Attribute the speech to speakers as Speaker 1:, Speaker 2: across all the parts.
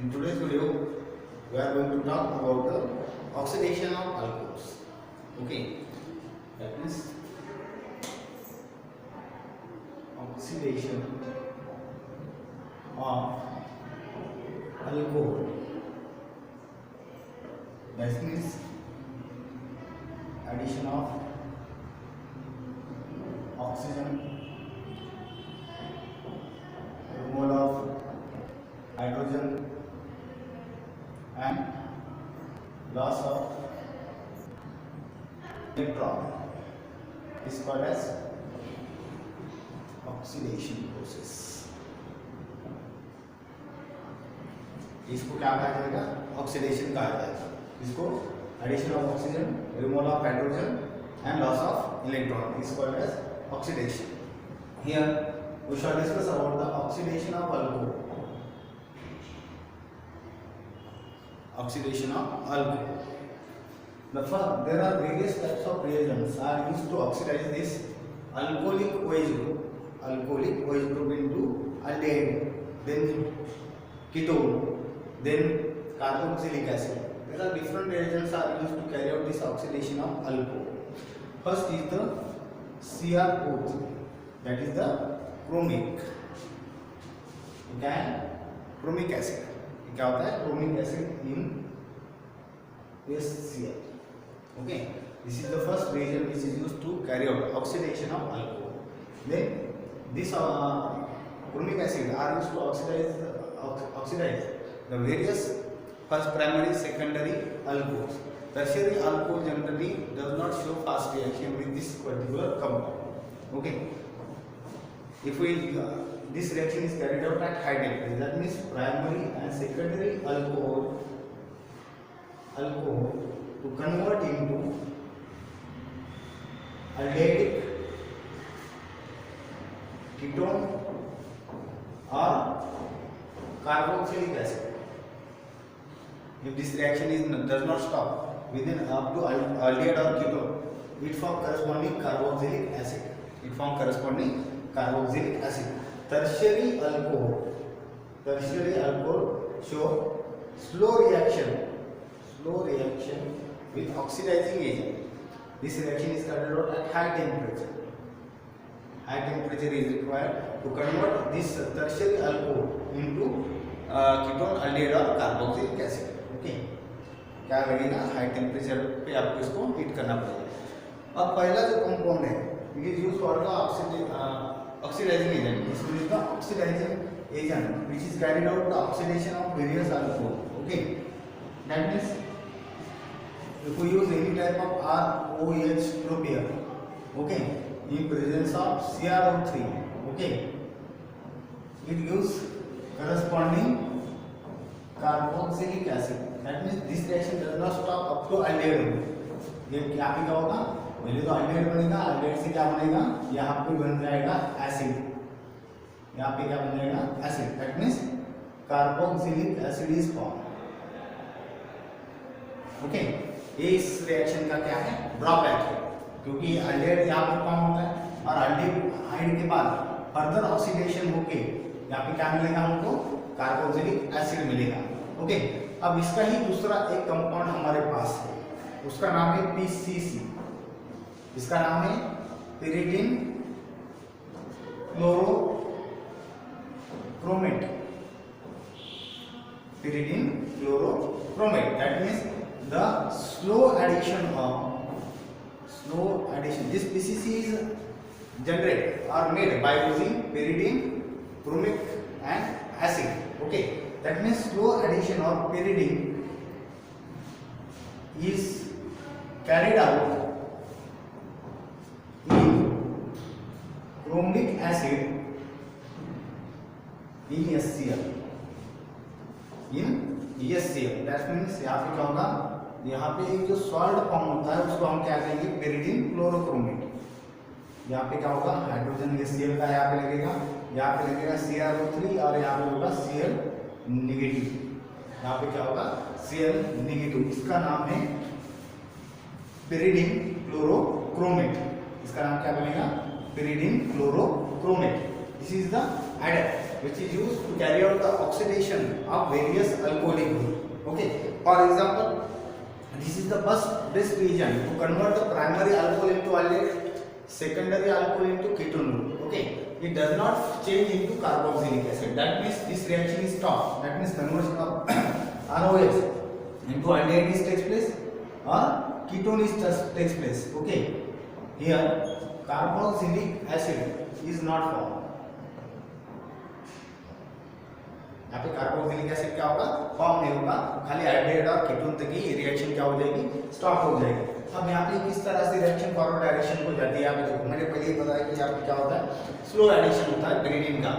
Speaker 1: In today's video, we are going to talk about the oxidation of alcohols. Okay, that means oxidation of alcohol. That means addition of oxygen, removal of hydrogen, and loss of electron is called as oxidation process. इसको क्या कहा जाएगा? Oxidation कहा जाएगा. इसको addition of oxygen, removal of hydrogen and loss of electron is called as oxidation. Here we shall discuss about the oxidation of alcohol. Oxidation of alcohol. There are various types of reagents are used to oxidize this alcoholic OH group. Alcoholic OH group into aldehyde, then ketone, then carboxylic acid. There are different reagents are used to carry out this oxidation of alcohol. First is the CrO3, that is the chromic. Chromic acid. क्या होता है? Chromic acid in HCl. Okay, this is the first reagent which is used to carry out oxidation of alcohol. Then this chromic acid are used to oxidize the various first primary, secondary alcohols. Tertiary alcohol generally does not show fast reaction with this particular compound. Okay, if this reaction is carried out at high temperature, that means primary and secondary alcohol to convert into aldehydic ketone or carboxylic acid. If this reaction does not stop within up to aldehyde or ketone, it forms corresponding carboxylic acid. Tertiary alcohol show slow reaction with oxidizing agent. This reaction is carried out at high temperature. High temperature is required to convert this tertiary alcohol into ketone, aldehyde or carboxylic acid. Okay, क्या लगेगा? High temperature पे आपको इसको heat करना पड़ेगा. अब पहला जो कंपाउंड है, ये use for the oxidising agent. This is the oxidising agent which is carried out the oxidation of various alcohol. Okay, that means if we use any type of ROH propane, okay, in presence of CrO3, okay, it gives corresponding carboxylic acid. That means this reaction does not stop up to aldehyde. ये क्या क्या होगा? पहले तो aldehyde बनेगा, aldehyde से क्या बनेगा? यहाँ पे बन जाएगा acid. यहाँ पे क्या बन जाएगा? Acid. That means carboxylic acid is formed. Okay, ये इस रिएक्शन का क्या है? ड्रॉबैक है, क्योंकि aldehyde यहाँ पे फॉर्म होता है और aldehyde के बाद फर्दर ऑक्सीडेशन होके यहाँ पे क्या मिलेगा हमको? कार्बोक्सिलिक एसिड मिलेगा. ओके, अब इसका ही दूसरा एक कंपाउंड हमारे पास है, उसका नाम है PCC. इसका नाम है pyridine chlorochromate. Pyridine chlorochromate. That means the slow addition. This PCC is generated or made by using pyridine, chromic and acid. Okay, that means slow addition of pyridine is carried out in chromic acid in HCl. That means यहाँ पे क्या होगा? यहाँ पे एक जो salt form होता है उसको हम क्या कहेंगे? pyridine chlorochromate. यहाँ पे क्या होगा? हाइड्रोजन HCl का यहाँ पे लगेगा, यहाँ पे लगेगा CrO3 और यहाँ पे होगा Cl नेगेटिव. यहाँ पे क्या होगा? Cl negative. इसका नाम है pyridine chlorochromate. इसका नाम क्या बनेगा? pyridine chlorochromate. This is the adder. which is used to carry out the oxidation of various alcoholic group. Okay, for example, this is the best reason to convert the primary alcohol into aldehyd, secondary alcohol into ketone group. Okay, it does not change into carboxylic acid. That means this reaction is stopped. That means conversion of NOH into aldehyde takes place or ketone takes place. Okay, here carboxylic acid is not formed. यहाँ पे carboxylic acid क्या होगा, form नहीं होगा, खाली aldehyde और ketone तक ही reaction क्या हो जाएगी, स्टॉप हो जाएगी। अब यहाँ पे किस तरह से रिएक्शन फॉरवर्ड डायरेक्शन को जाती है, यहाँ पे देखो मैंने पहले ही बताया कि यहाँ पे क्या होता है, स्लो एडिशन होता है pyridine का।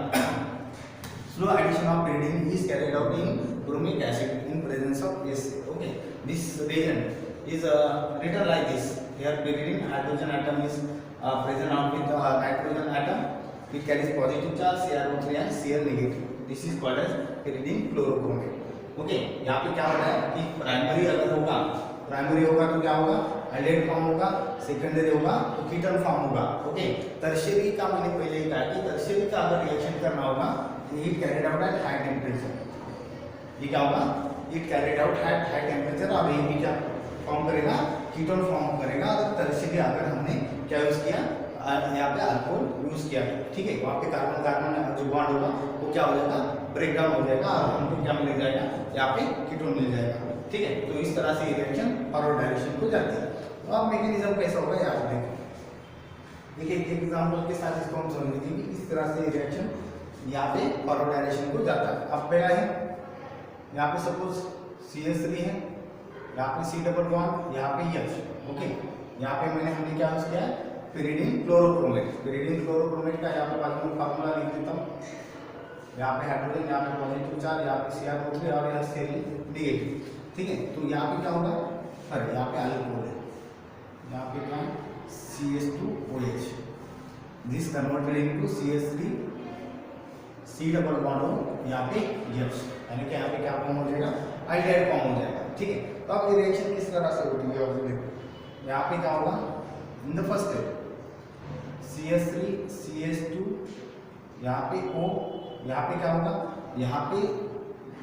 Speaker 1: Slow addition of pyridine is carried out in bromic acid in presence of acid. Okay, this reagent is written like this. Here pyridine hydrogen atom is present on with nitrogen atom. It carries positive charge CrO3 and Cl negative. This is called as pyridine chlorochromate. Okay, यहाँ पे क्या होता है कि primary अगर होगा, primary होगा तो क्या होगा, एल्डिहाइड फॉर्म होगा, सेकेंडरी होगा तो कीटोन फॉर्म होगा। ओके, टर्शियरी का मैंने पहले ही कहा कि टर्शियरी का अगर रिएक्शन करना होगा it carried out at high temperature. ये क्या होगा, it carried out at high temperature और ये भी क्या फॉर्म करेगा, कीटोन फॉर्म करेगा। अगर टर्शियरी अगर हमने क्या यूज किया, यहाँ पे अल्कोहल यूज किया, ठीक है, वहाँ पे कार्बन कार्बन जो बॉन्ड होगा वो क्या हो जाएगा, ब्रेक डाउन हो जाएगा और हमको क्या मिल जाएगा, यहाँ पे कीटोन मिल जाएगा। ठीक है, तो इस तरह से ये रिएक्शन फॉरवर्ड डायरेक्शन को जाती है। तो अब मैकेनिज्म कैसा होगा यहाँ पे देखिए, एक एग्जांपल के साथ इसको हम समझेंगे कि इस तरह से रिएक्शन यहाँ पे फॉरवर्ड डायरेक्शन को जाता है। अब पहला है यहाँ पे सपोज CH3 है, यहाँ पे C डबल बॉन्ड, यहाँ पे H। ओके, यहाँ पे हमने क्या यूज किया है, pyridine chlorochromate। pyridine chlorochromate का यहाँ पे बाजू में फार्मूला लिख देता हूँ। यहाँ पे हाइड्रोजन, यहाँ पे पॉजिटिव चार्ज, यहाँ पे CrO3 और यहाँ Cl नेगेटिव। ठीक है, तो यहाँ पे क्या होगा, अरे यहाँ पे अल्कोहल है, यहाँ पे क्या है CH2OH, this converted into CH3 C double bond हो, यहाँ पे H, यानी कि यहाँ पे क्या फॉर्म हो जाएगा, एल्डिहाइड फॉर्म हो जाएगा। ठीक है, तो अब ये रिएक्शन किस तरह से होती है, और देखो यहाँ पे क्या होगा, इन the first step CH3 CH2, यहाँ पे O, यहाँ पे क्या होगा, यहाँ पे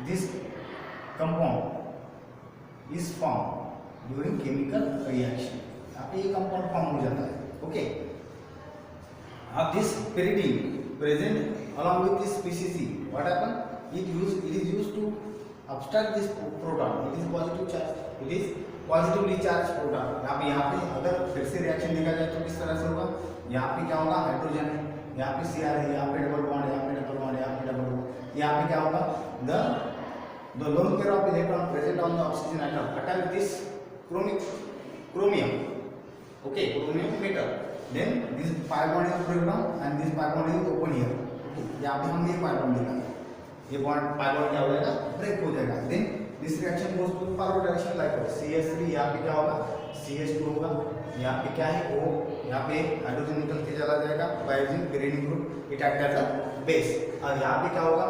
Speaker 1: this compound is form during chemical reaction, यहाँ पे ये कंपाउंड फॉर्म हो जाता है। ओके, अब this pyridine present along with this PCC, what happen, it is used to obstruct this proton, it is positive charge, it is positively charge proton. यहाँ पे अगर फिर से रिएक्शन देखा जाए तो किस तरह से होगा, यहाँ पे क्या होगा, हाइड्रोजन है, यहाँ पे Cr है, यहाँ पे डबल बॉन्ड, यहाँ पे डबल बॉन्ड, यहाँ पे डबल बॉन्ड, यहाँ पे क्या होगा, the lone pair of electron present on the oxygen atom attack this chromium, okay, chromium metal, then this pi bond is break down and this pi bond is open here। यहाँ पे हमने pi bond देखा, ये bond pi bond क्या हो जाएगा, break हो जाएगा। Then this reaction goes to forward direction like CH3, यहाँ पे क्या होगा, CH2 होगा, यहाँ पे क्या है O, यहाँ पे हाइड्रोजन निकल के चला जाएगा by using pyridine group, it act as a base. और यहाँ पे क्या होगा,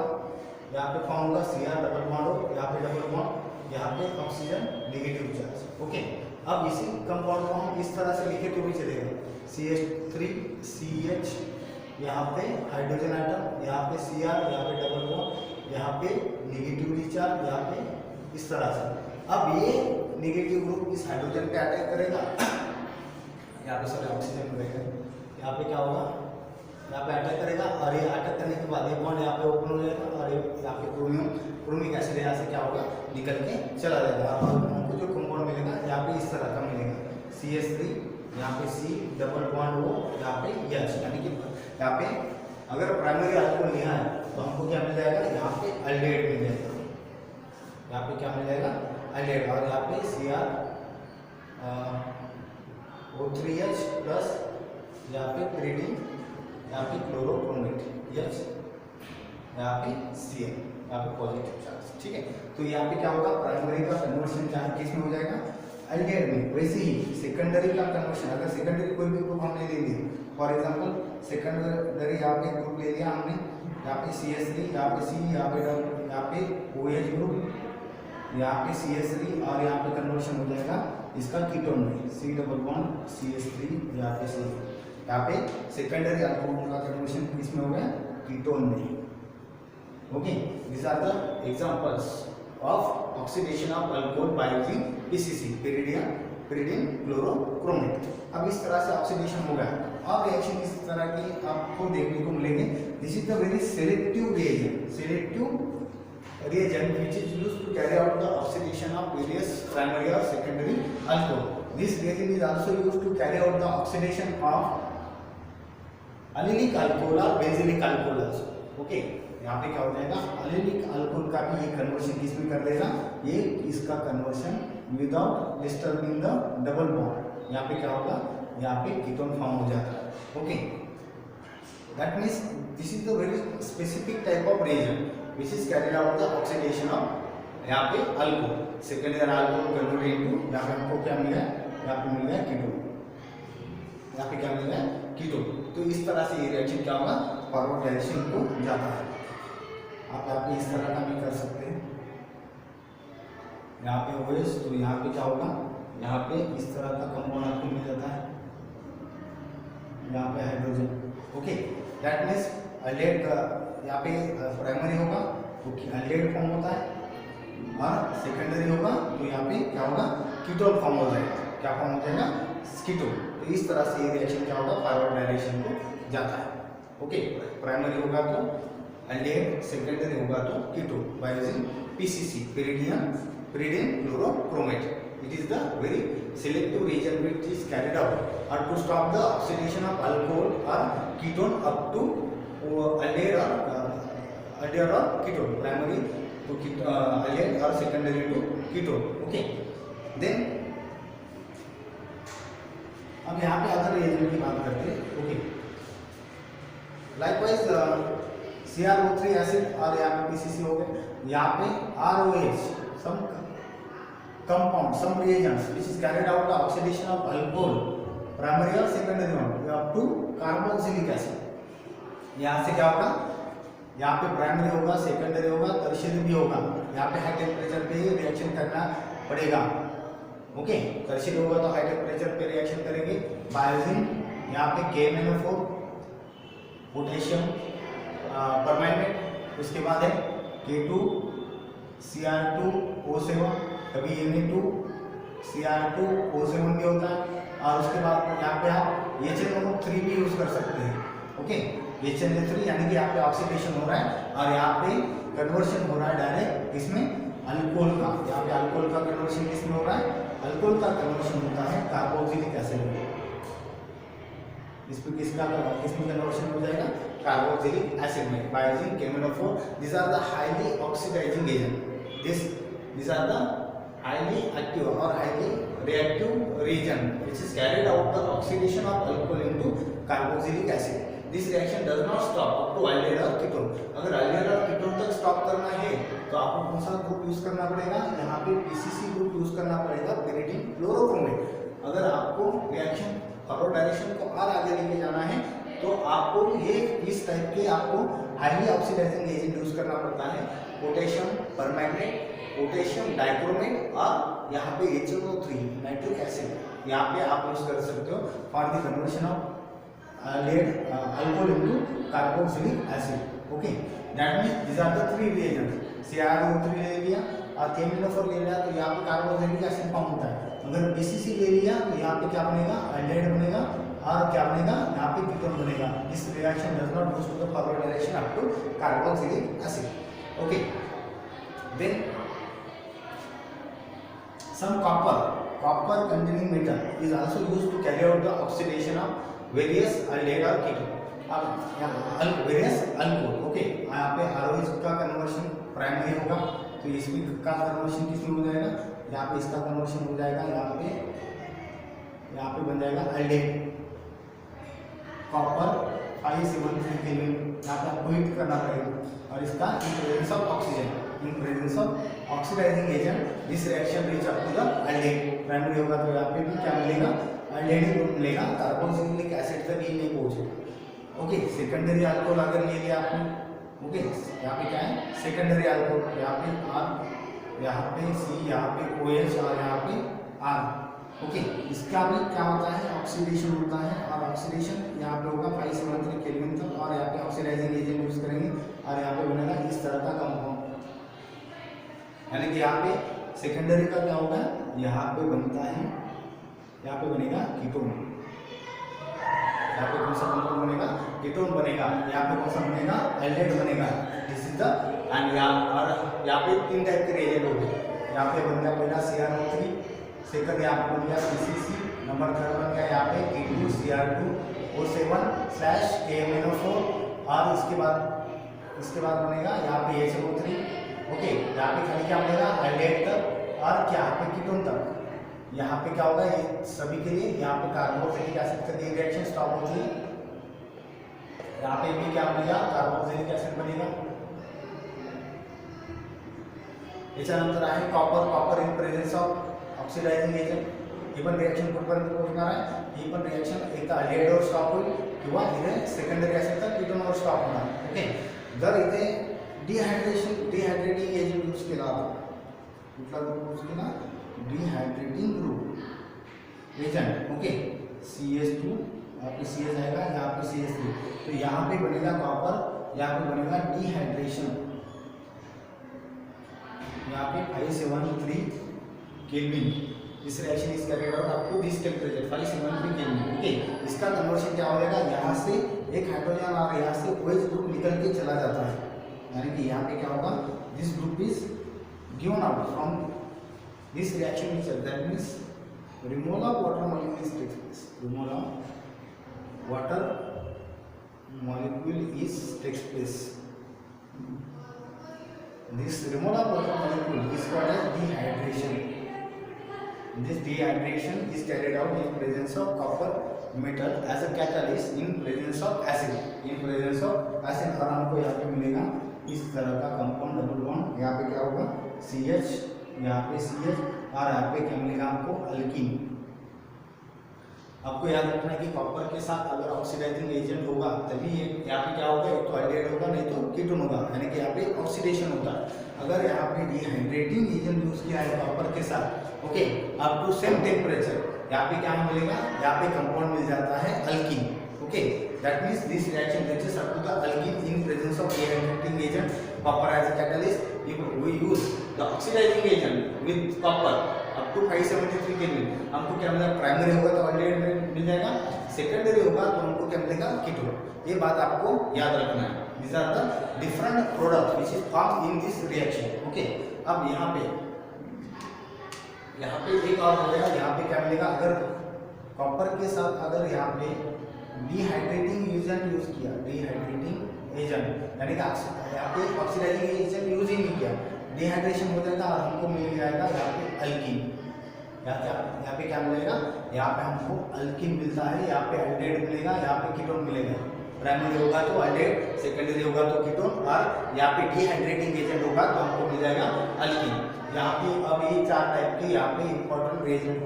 Speaker 1: यहाँ पे फॉर्म होगा Cr डबल बॉन्ड हो, यहाँ पे डबल बॉन्ड, यहाँ पे ऑक्सीजन नेगेटिव चार्ज। ओके, अब इसी कंपाउंड को हम इस तरह से लिखे तो भी चलेगा, CH3 CH, यहाँ पे हाइड्रोजन आइटम, यहाँ पे Cr, यहाँ पे डबल बॉन्ड, यहाँ पे नेगेटिवली चार्ज, यहाँ पे इस तरह से। अब ये नेगेटिव ग्रुप इस हाइड्रोजन पे अटैक करेगा, यहाँ पे सर ऑक्सीजन रहेगा, यहाँ पे क्या होगा, यहाँ पे अटैक करेगा और ये अटैक करने के बाद ये बॉन्ड यहाँ पे ओपन हो जाएगा और ये यहाँ पे क्रोमिक एसिड यहाँ से क्या होगा, निकल के चला जाएगा और हमको जो कंपाउंड मिलेगा यहाँ पे इस तरह का मिलेगा, CH3, यहाँ पे C डबल बॉन्ड O, यहाँ पे H, यानी कि यहाँ पे अगर प्राइमरी अल्कोहल लिया है तो हमको क्या मिल जाएगा, यहाँ पे एल्डिहाइड मिल जाएगा, यहाँ पे क्या मिल जाएगा, एल्डिहाइड, और यहाँ पे CrO3H प्लस यहाँ पे pyridine, यहाँ पे क्लोरोक्रोमेट H, यहाँ पे Cl, यहाँ पे पॉजिटिव चार्ज। ठीक है, तो यहाँ पे क्या होगा, प्राइमरी का कन्वर्शन चार्ज किस में हो जाएगा, एल्डिहाइड में। वैसे ही सेकेंडरी का कन्वर्शन, अगर सेकेंडरी कोई भी ग्रुप हमने ले लिया, फॉर एग्जांपल सेकेंडरी यहाँ पे ग्रुप ले लिया हमने, यहाँ पे CH3, यहाँ पे C, यहाँ पे OH ग्रुप, यहाँ पे CH3 और यहाँ पे कन्वर्शन हो जाएगा इसका कीटोन में, C डबल बॉन्ड CH3, यहाँ पे C, यहाँ पे सेकेंडरी अल्कोहल का कन्वर्शन किसमें हो गया, कीटोन में। Okay, these are the examples of oxidation of alcohol by using PCC, pyridine chlorochromate. अब इस तरह से ऑक्सीडेशन हो गया। अब रिएक्शन इस तरह की आपको देखने को मिलेंगे। This is the very selective reagent which is used to carry out the oxidation of various primary or secondary alcohol. This reagent is also used to carry out the oxidation of allylic alcohol or benzylic alcohol also. Okay, यहाँ पे क्या हो जाएगा, allylic alcohol का भी ये conversion किसमें कर देगा, ये इसका conversion without disturbing the double bond. यहाँ पे क्या होगा, यहाँ पे कीटोन फॉर्म हो जाता है। Okay, that means this is the very specific type of reagent which is carried out the oxidation of यहाँ पे alcohol, secondary alcohol convert into, यहाँ पे हमको क्या मिला है, यहाँ पे मिल गया कीटोन, यहाँ पे क्या मिल गया कीटोन। तो इस तरह से ये रिएक्शन क्या होगा, फॉरवर्ड डायरेक्शन को जाता है। आप यहाँ पे इस तरह का भी कर सकते हैं, यहाँ पे OH, तो यहाँ पे क्या होगा, यहाँ पे इस तरह का कंपाउंड आपको मिल जाता है, यहाँ पे hydrogen. Okay, that means aldehyde का यहाँ पे प्राइमरी होगा तो अल्डेहाइड फॉर्म होता है, और सेकेंडरी होगा तो यहाँ पे क्या होगा, कीटोन फॉर्म हो जाएगा। क्या फॉर्म हो जाएगा, कीटोन। तो इस तरह से ये रिएक्शन क्या होगा, फॉरवर्ड डायरेक्शन को जाता है। ओके, प्राइमरी होगा तो अल्डेहाइड, सेकेंडरी होगा तो ketone by using PCC, pyridine chlorochromate. It is the very selective reagent which is carried out or to stop the oxidation of alcohol or ketone up to aldehyde or ketone, primary to aldehyde or secondary to ketone. Okay, then अब यहाँ पे other reagent की बात करते हैं। Okay, likewise CrO3 acid और यहाँ पे PCC हो गए, यहाँ पे ROH, some compound, some reagents which is carried out the oxidation of alcohol, primary or secondary one up to carboxylic acid। यहाँ से क्या होगा, यहाँ पे प्राइमरी होगा, सेकेंडरी होगा, टर्शियरी भी होगा। यहाँ पे हाई टेम्परेचर पे ही रिएक्शन करना पड़ेगा। ओके, टर्शियरी होगा तो हाई टेम्परेचर पे रिएक्शन करेंगे बाय यूजिंग यहाँ पे KMnO4, पोटेशियम परमैंगनेट, उसके बाद है K2Cr2O7, कभी Na2Cr2O7 भी होता है, और उसके बाद यहाँ पे आप HNO3 भी यूज कर सकते हैं। ओके, HNO3 यानी कि यहाँ पे ऑक्सीडेशन हो रहा है और यहाँ पे कन्वर्शन हो रहा है डायरेक्ट इसमें अल्कोहल का। यहाँ पे अल्कोहल का कन्वर्शन किसमें हो रहा है, अल्कोहल का कन्वर्शन होता है कार्बोक्सिलिक एसिड में। इसमें किसमें कन्वर्शन हो जाएगा, कार्बोक्सिलिक एसिड में by using KMnO4। This are the highly oxidising agent, these are the highly active or highly reactive reagent which is carried out the oxidation of alcohol into carboxylic acid. This reaction does not stop up to aldehyde or ketone। अगर aldehyde और ketone तक stop करना है तो आपको कौन सा group use करना पड़ेगा, यहाँ पे PCC ग्रुप यूज करना पड़ेगा, pyridine chlorochromate। अगर आपको रिएक्शन फॉरवर्ड डायरेक्शन को और आगे लेके जाना है तो आपको ये इस टाइप के आपको हाईली ऑक्सीडाइजिंग एजेंट यूज करना पड़ता है, पोटेशियम परमैंगनेट, पोटेशियम डाइक्रोमेट और यहाँ पे HNO3 नाइट्रिक एसिड, यहाँ पे आप यूज कर सकते हो for the conversion of alcohol into carboxylic acid. Okay, that means this are the three reagents. CrO3 ले लिया और KMnO4 ले लिया तो यहाँ पे कार्बोक्सिलिक एसिड फॉर्म होता है। अगर PCC ले लिया तो यहाँ पे क्या बनेगा, अल्डेहाइड बनेगा, और क्या बनेगा, यहाँ पे कीटोन बनेगा। This reaction does not move to the forward direction up to carboxylic acid. Okay, then some copper containing metal is also used to carry out the oxidation of various aldehyde or ketone। अब various alcohol। Okay, यहाँ पे ROH का conversion primary होगा तो इसमें का conversion किसमें हो जाएगा, यहाँ पे इसका कन्वर्शन हो जाएगा, यहाँ पे बन जाएगा aldehyde, कॉपर 573 केल्विन। यहाँ पे आपको हीट करना पड़ेगा और इसका in presence of oxygen, in presence of oxidising agent this reaction reach up to the aldehyde. Primary होगा तो यहाँ पे भी क्या मिलेगा, अल्डेहाइड ग्रुप मिलेगा, कार्बोक्सिलिक एसिड तक ही नहीं पहुंचेगा। ओके, सेकेंडरी अल्कोहल अगर ले लिया आपने, ओके, यहाँ पे क्या है, सेकेंडरी अल्कोहल, यहाँ पे R, यहाँ पे C, यहाँ पे OH और यहाँ पे R।
Speaker 2: ओके, इसका भी क्या होता है, ऑक्सीडेशन होता है, और ऑक्सीडेशन यहाँ पे होगा 573 केल्विन तक, और यहाँ पे ऑक्सीडाइजिंग एजेंट यूज करेंगे और यहाँ पे बनेगा इस तरह का कंपाउंड। यानी कि यहाँ पे सेकेंडरी का क्या होगा, यहाँ पे बनता है, यहाँ पे बनेगा कीटोन। यहाँ पे कौन सा कंपाउंड बनेगा, कीटोन बनेगा। यहाँ पे कौन सा बनेगा, एल्डेड बनेगा। दिस इज द एंड यहाँ पे 3 टाइप के रिएजेंट होते हैं। यहाँ पे बन गया पहला CrO3, सेकंड यहाँ पे बन गया CCC, नंबर 3 बन गया यहाँ पे K2Cr2O7/KMnO4, और इसके बाद बनेगा यहाँ पे HNO3। ओके, यहाँ पे खाली क्या बनेगा, एल्डेड तक और क्या यहाँ पे कीटोन तक। यहाँ पे क्या होगा, ये सभी के लिए यहाँ पे कार्बोक्सिलिक एसिड का रिएक्शन स्टॉप होती है। यहाँ पे भी क्या बनेगा, कार्बोक्सिलिक एसिड बनेगा। याच्यानंतर आहे copper in presence of oxidising agent. ही पण रिएक्शन कुठपर्यंत पोहोचणार आहे, ही पण रिएक्शन एकदा एल्डेडवर स्टॉप होईल किंवा इथे सेकंडरी असेल तर कीटोनवर स्टॉप होणार। ओके, जर इथे डिहायड्रेटिंग एजंट यूज केला, कुठला ग्रुप यूज केला, dehydrating group agent. Okay, CH2, यहाँ पे CH आएगा, यहाँ पे CH3, तो यहाँ पे बनेगा कॉपर, यहाँ पे बनेगा डिहाइड्रेशन। यहाँ पे 573 kelvin, this reaction is carried out up to this temperature 573 kelvin. Okay, इसका कन्वर्शन क्या हो जाएगा, यहाँ से एक हाइड्रोजन और यहाँ से OH ग्रुप निकल के चला जाता है। यानी कि यहाँ पे क्या होगा, this group is given out from this reaction itself, that means removal of water molecule takes place. Removal of water molecule takes place. This removal of water molecule is called as dehydration. This dehydration is carried out in presence of copper metal as a catalyst in presence of acid. In presence of acid, और हमको यहाँ पे मिलेगा इस तरह का compound double bond. यहाँ पे क्या होगा, CH, यहाँ पे CH, और यहाँ पे क्या मिलेगा आपको, अल्कीन। आपको याद रखना है कि कॉपर के साथ अगर ऑक्सीडाइजिंग एजेंट होगा तभी यहाँ पे क्या होगा, एक तो एल्डेड होगा, नहीं तो कीटोन होगा, यानी कि यहाँ पे ऑक्सीडेशन होता है। अगर यहाँ पे डिहाइड्रेटिंग एजेंट यूज किया है कॉपर के साथ, okay, up to same temperature, यहाँ पे क्या मिलेगा, यहाँ पे कंपाउंड मिल जाता है alkyne. Okay, that means this reaction reaches up to the alkene in presence of dehydrating agent, copper as a catalyst. If we use the oxidizing agent with copper up to 573 Kelvin, हमको क्या मिलेगा, primary होगा तो एल्डेड मिल जाएगा, secondary होगा तो हमको क्या मिलेगा, कीटोन। ये बात आपको याद रखना है। These are the different products which is formed in this reaction. Okay, अब यहाँ पे एक और हो गया, यहाँ पे क्या मिलेगा, अगर कॉपर के साथ अगर यहाँ पे डिहाइड्रेटिंग एजेंट यूज किया, डिहाइड्रेटिंग एजेंट यानी कि यहाँ पे ऑक्सीडाइजिंग एजेंट यूज ही नहीं किया, डिहाइड्रेशन हो जाएगा और हमको मिल जाएगा यहाँ पे अल्कीन। यहाँ पे क्या मिलेगा, यहाँ पे हमको अल्कीन मिलता है, यहाँ पे एल्डेड मिलेगा, यहाँ पे कीटोन मिलेगा। प्राइमरी होगा तो एल्डेड, सेकेंडरी होगा तो कीटोन, और यहाँ पे डिहाइड्रेटिंग एजेंट होगा तो हमको मिल जाएगा अल्कीन। यहाँ पे अब ये 4 टाइप के यहाँ पे इंपॉर्टेंट रिएजेंट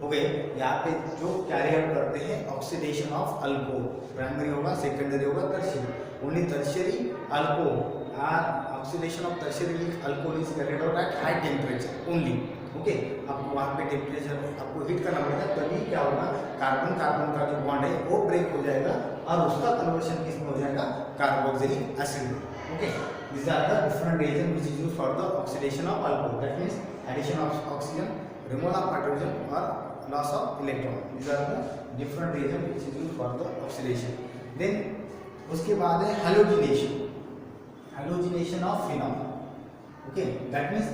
Speaker 2: हो गए यहाँ पे जो कैरी आउट करते हैं ऑक्सीडेशन ऑफ अल्कोहल। प्राइमरी होगा, सेकेंडरी होगा, tertiary. Only tertiary alcohol, oxidation of tertiary alcohol is carried out at high temperature only. Okay, आपको वहाँ पे टेम्परेचर आपको हीट करना पड़ेगा, तभी क्या होगा, कार्बन का जो बॉन्ड है वो ब्रेक हो जाएगा और उसका कन्वर्शन किसमें हो जाएगा, carboxylic acid. Okay, these are the different reagents which is used for the oxidation of alcohol. That means addition of oxygen, removal of hydrogen, or loss of electron. These are the different reagents which is used for the oxidation. Then उसके बाद है halogenation. Halogenation of phenol. Okay, that means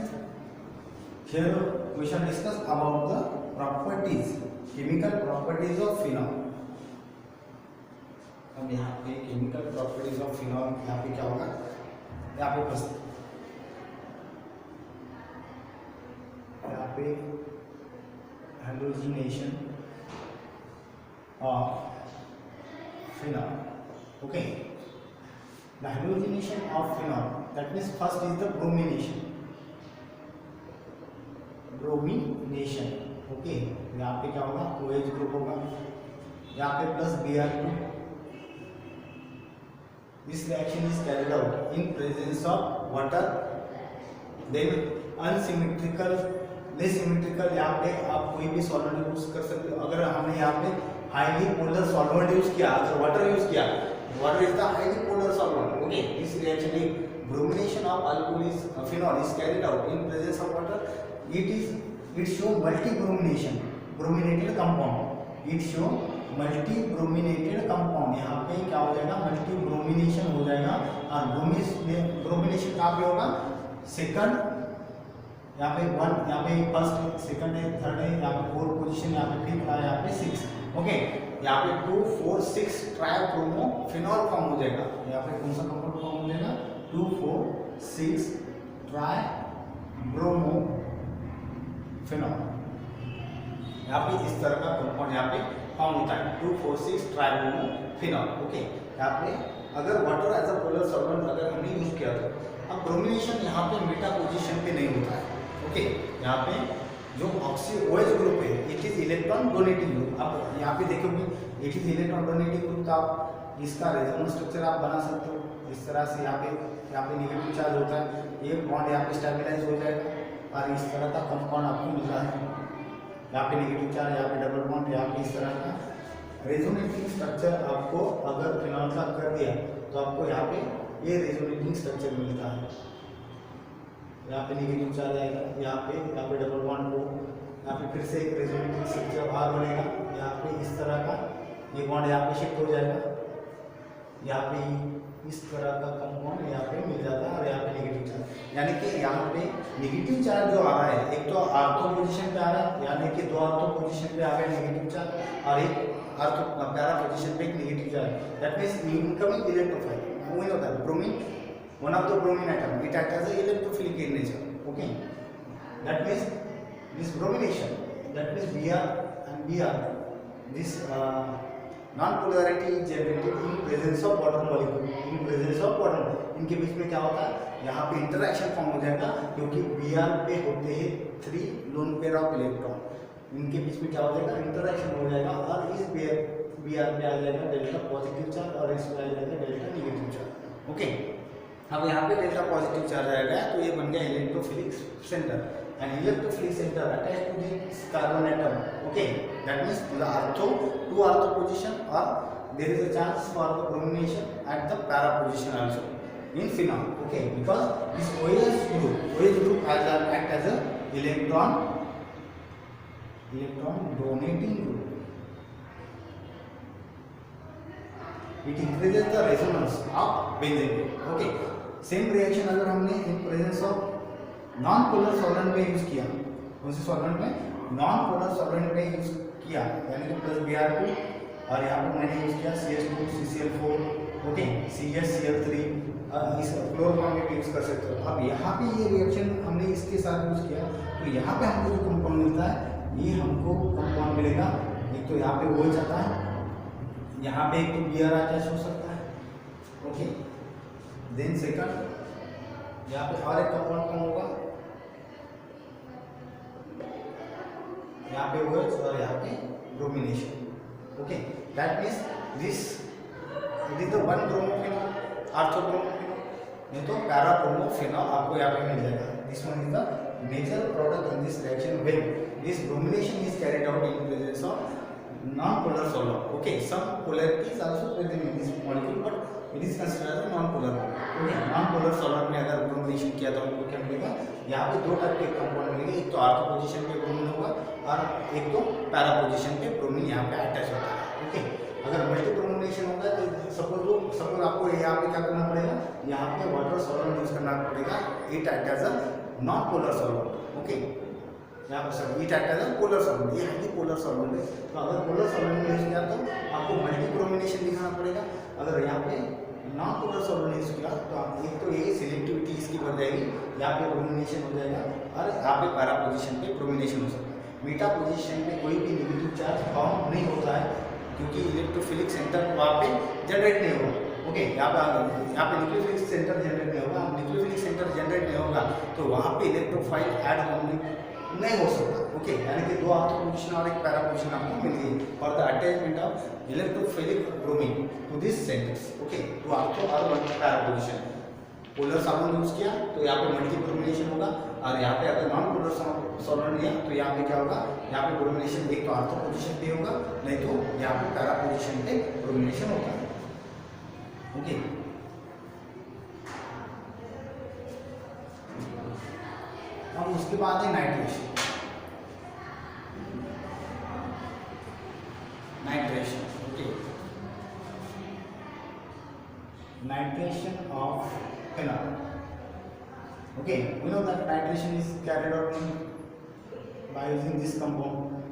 Speaker 2: here we shall discuss about the properties, chemical properties of phenol. अब यहाँ पे chemical properties of phenol यहाँ पे क्या होगा, यहाँ पे halogenation of phenol. Okay, the halogenation of phenol, that means first is the bromination. Okay, यहाँ पे क्या होगा, OH ग्रुप होगा, यहाँ पे plus Br2. This reaction is carried out in presence of water. Then unsymmetrical less symmetrical, यहाँ पे आप कोई भी सॉल्वेंट यूज कर सकते हो। अगर हमने यहाँ पे हाईली पोलर सॉल्वेंट यूज किया, अगर वाटर यूज किया, water is the highly polar solvent, okay. This reaction is bromination of alcohol is phenol is carried out in presence of water, it show multi bromination, brominated compound, it show multi brominated compound. यहाँ पे क्या हो जाएगा, multi bromination हो जाएगा। और bromination कहाँ पे होगा, सेकंड, यहाँ पे 1, यहाँ पे फर्स्ट, सेकंड है, थर्ड है, यहाँ पे 4 पोजीशन, यहाँ पे 5 और यहाँ पे 6, ओके। यहाँ पे 2, 4, 6 ट्राइब्रोमो फिनॉल फॉर्म हो जाएगा। यहाँ पे कौन सा कंपाउंड फॉर्म हो जाएगा, 2, 4, 6 ट्राइब्रोमो फिनॉल। यहाँ पे इस तरह का कंपाउंड यहाँ पे फॉर्म होता है, 2, 4, 6 ट्राइब्रोमो फिनॉल, ओके। यहाँ पे अगर water as a polar solvent अगर हमने यूज किया तो अब ब्रोमिनेशन यहाँ पे मेटा पोजीशन पे नहीं होता है, ओके। यहाँ पे जो ऑक्सी OH ग्रुप है, it is electron donating group. आप यहाँ पे देखोगे it is electron donating group, तो आप इसका रेजोनेंस स्ट्रक्चर आप बना सकते हो इस तरह से। यहाँ पे नेगेटिव चार्ज होता है, एक बॉन्ड यहाँ पे स्टेबलाइज हो जाएगा और इस तरह का कंपाउंड आपको मिल रहा है। यहाँ पे नेगेटिव चार्ज, यहाँ पे डबल बॉन्ड, यहाँ पे इस तरह का रेजोनेटिंग स्ट्रक्चर आपको अगर फिनॉल का कर दिया तो आपको यहाँ पे ये रेजोनेटिंग स्ट्रक्चर मिलता है। यहाँ पे नेगेटिव चार्ज आएगा, यहाँ पे डबल बॉन्ड हो, यहाँ पे फिर से एक रेजोनेटिंग स्ट्रक्चर बाहर बनेगा। यहाँ पे इस तरह का ये बॉन्ड यहाँ पे शिफ्ट हो जाएगा, यहाँ पे इस तरह का कंपाउंड यहाँ पे मिल जाता है और यहाँ पे नेगेटिव चार्ज। यानी कि यहाँ पे नेगेटिव चार्ज जो आ रहा है, एक तो आर्थो पोजीशन पे आ रहा है, यानी कि 2 आर्थो पोजीशन पे आ गया नेगेटिव चार्ज, और एक आर्थो पैरा पोजीशन पे एक negative charge. That means incoming electrophile वही होता है bromine, one of the bromine atom, it acts as an electrophilic in nature, okay. That means this bromination, that means Br and Br, this non-polarity is generated in presence of water molecule, in presence of water। इनके बीच में क्या होता है, यहाँ पे interaction form हो जाएगा, क्योंकि Br पे होते हैं 3 लोन पेयर ऑफ इलेक्ट्रॉन, इनके बीच में क्या हो जाएगा, इंटरेक्शन हो जाएगा और इस Br पे आ जाएगा डेल्टा पॉजिटिव चार्ज और इसमें आ जाएगा डेल्टा नेगेटिव चार्ज, ओके। अब यहाँ पे डेल्टा पॉजिटिव चार्ज आएगा तो ये बन गया electrophilic centre, and electrophilic centre attach to this carbon atom, okay. That means the ortho 2 ortho position और there is a chance for the bromination at the para position also in phenol, okay, because this OH group has act as a electron donating group, it increases the resonance of benzene, okay। Same reaction अगर हमने इन presence of non polar solvent में use किया, कौन से solvent में, non polar solvent में use किया, यानी कि प्लस Br2 और यहाँ पर मैंने यूज किया CH2 CCl4, okay, CH Cl3, इस फ्लोर फॉर्म में भी यूज कर सकते हो। अब यहाँ पे ये रिएक्शन हमने इसके साथ यूज किया तो यहाँ पे हमको जो कंपाउंड मिलता है, ये हमको कंपाउंड मिलेगा, एक तो यहाँ पे OH आता है, यहाँ पे एक तो Br अटैच हो सकता है, ओके। देन सेकंड यहाँ पे और एक कंपाउंड फॉर्म होगा, यहाँ पे OH और यहाँ पे bromination, okay. That means this it is the one bromophenol, ortho bromophenol, नहीं तो पैरा ब्रोमोफिनॉल आपको यहाँ पे मिल जाएगा। This one is the major product in this reaction when this bromination is carried out in presence of non-polar solvent, okay। Some polarity is also present in this molecule, but it is considered as a non-polar molecule, okay। non-polar solvent में अगर bromination किया तो हमको क्या मिलेगा, यहाँ पे 2 type के कंपाउंड मिलेंगे, एक तो आर्थो पोजीशन पे ब्रोमीन होगा और एक तो पैरा पोजीशन पे ब्रोमीन यहाँ पे अटैच होता है, ओके। अगर मल्टी ब्रोमिनेशन होगा तो सपोज आपको यहाँ पे क्या करना पड़ेगा, यहाँ पे वाटर सॉल्वेंट यूज करना पड़ेगा, it act as a non-polar solvent, okay. यहाँ पर sir it act as a polar solvent, ये हाईली पोलर सॉल्वेंट है, तो अगर पोलर सॉल्वेंट में यूज किया तो आपको मल्टी ब्रोमिनेशन दिखाना पड़ेगा। अगर यहाँ पे नॉन पोलर सॉल्वेंट यूज किया तो आप एक तो ये सिलेक्टिविटी इसकी बढ़ जाएगी, यहाँ पे ब्रोमिनेशन हो जाएगा और यहाँ पे पैरा पोजीशन पे ब्रोमिनेशन हो सकता है। मीटा पोजीशन पे कोई भी नेगेटिव चार्ज फॉर्म नहीं होता है, क्योंकि इलेक्ट्रोफिलिक सेंटर वहाँ पे जनरेट नहीं होगा, ओके। यहाँ पे न्यूक्लियोफिलिक सेंटर जनरेट नहीं होगा, न्यूक्लियोफिलिक सेंटर जनरेट नहीं होगा तो वहाँ पे इलेक्ट्रोफाइल ऐड होने नहीं हो सकता, ओके। यानी कि 2 आर्थो पोजीशन और एक पैरा पोजीशन आपको मिल गई for the attachment of electrophilic bromine to this centres, okay. 2 ortho और 1 para position, polar solvent use किया तो यहाँ पे मल्टी ब्रोमिनेशन होगा, और यहाँ पे अगर नॉन पोलर सॉल्वेंट लिया तो यहाँ पे क्या होगा, यहाँ पे ब्रोमिनेशन एक तो ऑर्थो पोजीशन पे होगा, नहीं तो यहाँ पे पैरा पोजीशन पे ब्रोमिनेशन होगा। ओके, अब उसके बाद है nitration. Okay, nitration of phenol. Okay, we know that nitration is carried out by using this compound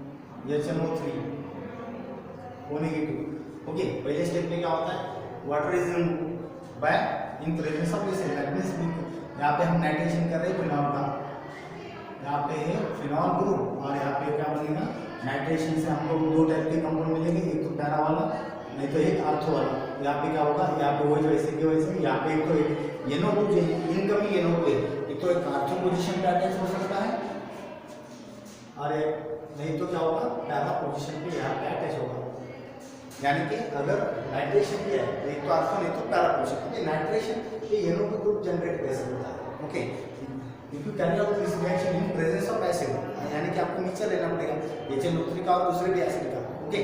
Speaker 2: HNO3 O negative. Okay, पहले स्टेप में क्या होता है, water is removed by in presence of acid. That means यहाँ पे हम nitration कर रहे हैं फिनॉल का, यहाँ पे है फिनॉल ग्रुप, और यहाँ पे क्या बनेगा, नाइट्रेशन से हमको दो टाइप के कंपाउंड मिलेंगे, एक तो पैरा वाला, नहीं तो एक आर्थो वाला। यहाँ पे क्या होगा, यहाँ पे वही वैसे की वैसे, यहाँ पे एक तो NO2 इनकमिंग NO2 है, एक तो एक आर्थो पोजीशन पे अटैच हो सकता है, और एक नहीं तो क्या होगा, पैरा पोजीशन पे यहाँ पे अटैच होगा। यानी कि अगर नाइट्रेशन किया है तो एक तो आर्थो नहीं तो पैरा पोजीशन, नाइट्रेशन ये NO2 ग्रुप जनरेट कैसे होता है। Okay, if you carry out this reaction in presence of acid, यानी कि आपको मिक्सचर लेना पड़ेगा HNO3 का और दूसरे भी एसिड का। ओके,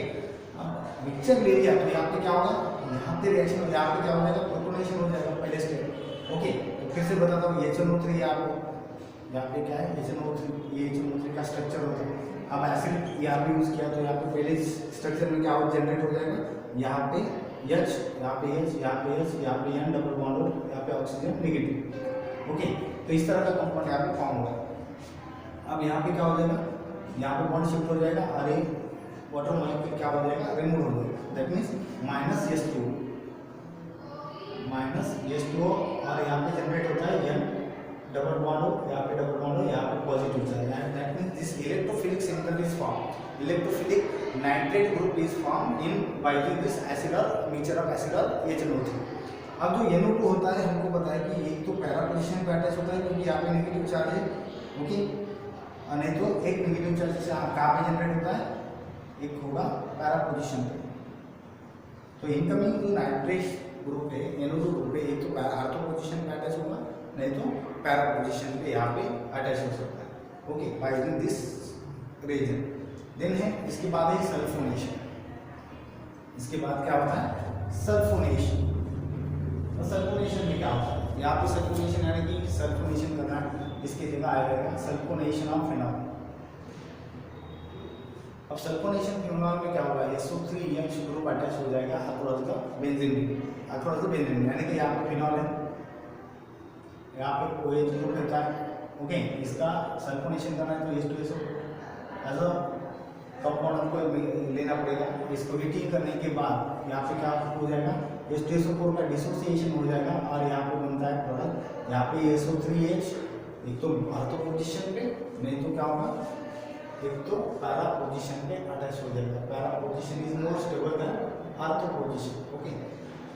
Speaker 2: मिक्सचर ले लिया तो यहाँ पे क्या होगा, यहाँ पे रिएक्शन, यहाँ पे क्या हो जाएगा, प्रोटोनेशन हो जाएगा पहले स्टेप। ओके, तो फिर से बताता हूँ, HNO3 आपको यहाँ पे क्या है, HNO3, ये HNO3 का स्ट्रक्चर होता है। अब एसिड यहाँ पे यूज किया तो यहाँ पे पहले स्ट्रक्चर में क्या जनरेट हो जाएगा, यहाँ पे H, यहाँ पे H, यहाँ पे H, यहाँ पे N डबल बॉन्ड, यहाँ पे ऑक्सीजन नेगेटिव। ओके, तो इस तरह का कंपाउंड यहाँ पे फॉर्म होगा। अब यहाँ पे क्या हो जाएगा, यहाँ पे बॉन्ड शिफ्ट हो जाएगा, और ये वाटर मॉलिक्यूल क्या हो जाएगा, रिमूव हो जाएगा। दैट मीन्स -H2O, और यहाँ पे जनरेट होता है N डबल बॉन्ड हो, यहाँ पे डबल बॉन्ड हो, यहाँ पे पॉजिटिव चाहिए। That means this electrophilic single is form, electrophilic nitrate group is form in by using this acid और मिक्सचर ऑफ एसिड और HNO3। अब जो NO2 होता है, हमको पता है कि एक तो पैरा पोजीशन पे अटैच होता है क्योंकि यहाँ पे नेगेटिव चार्ज है। ओके, नहीं तो एक नेगेटिव चार्ज से कहाँ पे जनरेट होता है, एक होगा पैरा पोजीशन पे। तो इनकमिंग जो नाइट्रेट ग्रुप है, NO2 ग्रुप है, एक तो आर्थो पोजीशन पे अटैच होगा, नहीं तो पैरा पोजीशन पे यहाँ पे अटैच हो सकता है। Okay, by using this reason. Then है इसके बाद है सल्फोनेशन। इसके बाद क्या होता है, सल्फोनेशन। तो सल्फोनेशन में क्या होता है, यहाँ पे सल्फोनेशन यानी कि सल्फोनेशन करना, इसकी जगह आएगा सल्फोनेशन ऑफ फिनॉल। अब सल्फोनेशन फिनॉल में क्या होगा, SO3H ग्रुप अटैच हो जाएगा अक्रॉस द बेंजीन, यानी कि यहाँ पे फिनॉल है, यहाँ पे OH ग्रुप रहता है। ओके, इसका सल्फोनेशन करना है तो H2SO एज अ कंपाउंड हमको लेना पड़ेगा। इसको हीटिंग करने के बाद यहाँ पे क्या हो जाएगा, H2SO4 का डिसोसिएशन हो जाएगा, और यहाँ पे बनता है प्रोडक्ट, यहाँ पे SO3H एक तो आर्थो पोजीशन पे, नहीं तो क्या होगा, एक तो पैरा पोजीशन पे अटैच हो जाएगा। Para position is more stable then ortho position. Okay,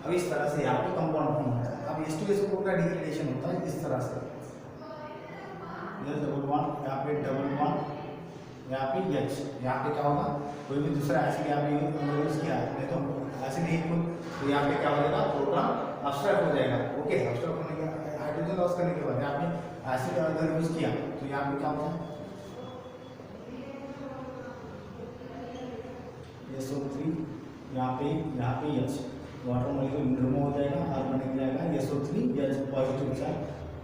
Speaker 2: अब इस तरह से यहाँ पे कंपाउंड फॉर्म होता है। अब H2SO4 का डिग्रेडेशन होता है इस तरह से, ये डबल बॉन्ड, यहाँ पे डबल बॉन्ड, यहाँ पे H, यहाँ पे क्या होगा, कोई भी दूसरा एसिड यहाँ पे यूज किया है, नहीं तो एसिड ही तो यहाँ पे क्या हो जाएगा, प्रोटॉन अब्स्ट्रैक्ट हो जाएगा। ओके, अब्स्ट्रैक्ट होने के हाइड्रोजन लॉस करने के बाद यहाँ पे एसिड अगर यूज किया तो यहाँ पे क्या होता है, SO3, यहाँ पे H, वाटर मॉलिक्यूल रिमूव हो जाएगा और बन जाएगा SO3H पॉजिटिव चार्ज।